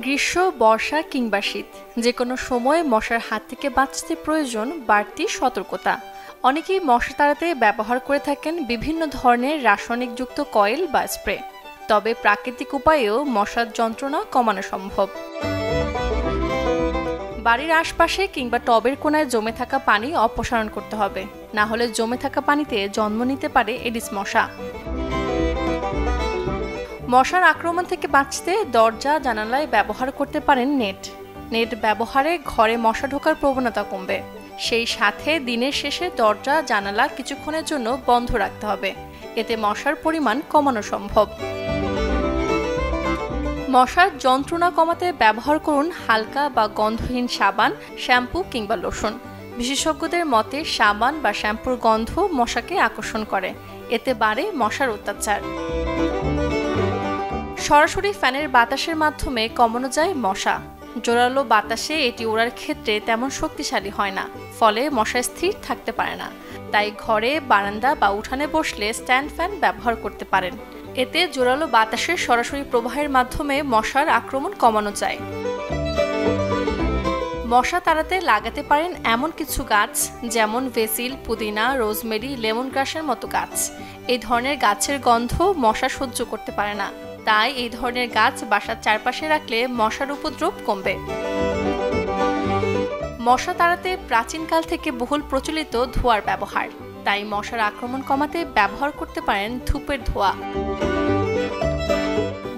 গ্রীষ্ম, বর্ষা কিংবা শীত যেকোনো সময়ে মশার হাত থেকে বাঁচতে প্রয়োজন বাড়তি সতর্কতা। অনেকেই মশা তাড়াতে ব্যবহার করে থাকেন বিভিন্ন ধরনের রাসায়নিকযুক্ত কয়েল বা স্প্রে। তবে প্রাকৃতিক উপায়েও মশার যন্ত্রণা কমানো সম্ভব। বাড়ির আশপাশে কিংবা টবের কোনায় জমে থাকা পানি অপসারণ করতে হবে, না হলে জমে থাকা পানিতে জন্ম নিতে পারে এডিস মশা। মশার আক্রমণ থেকে বাঁচতে দরজা জানালায় ব্যবহার করতে পারেন নেট ব্যবহারে ঘরে মশা ঢোকার প্রবণতা কমবে। সেই সাথে দিনের শেষে দরজা জানালা কিছুক্ষণের জন্য বন্ধ রাখতে হবে, এতে মশার পরিমাণ কমানো সম্ভব। মশার যন্ত্রণা কমাতে ব্যবহার করুন হালকা বা গন্ধহীন সাবান, শ্যাম্পু কিংবা লোশন। বিশেষজ্ঞদের মতে সাবান বা শ্যাম্পুর গন্ধ মশাকে আকর্ষণ করে, এতে বাড়ে মশার অত্যাচার। সরাসরি ফ্যানের বাতাসের মাধ্যমে কমানো যায় মশা। জোরালো বাতাসে এটি ওড়ার ক্ষেত্রে তেমন শক্তিশালী হয় না, ফলে মশা স্থির থাকতে পারে না। তাই ঘরে, বারান্দা বা উঠানে বসলে স্ট্যান্ড ফ্যান ব্যবহার করতে পারেন। এতে জোরালো বাতাসের সরাসরি প্রবাহের মাধ্যমে মশার আক্রমণ কমানো যায়। মশা তাড়াতে লাগাতে পারেন এমন কিছু গাছ যেমন বেসিল, পুদিনা, রোজমেরি, লেমন গ্রাসের মতো গাছ। এই ধরনের গাছের গন্ধ মশা সহ্য করতে পারে না, তাই এই ধরনের গাছ বাসার চারপাশে রাখলে মশার উপদ্রব কমবে। মশা তাড়াতে প্রাচীনকাল থেকে বহুল প্রচলিত ধোঁয়ার ব্যবহার, তাই মশার আক্রমণ কমাতে ব্যবহার করতে পারেন ধূপের ধোঁয়া।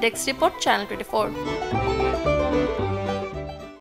Desk report, channel 24।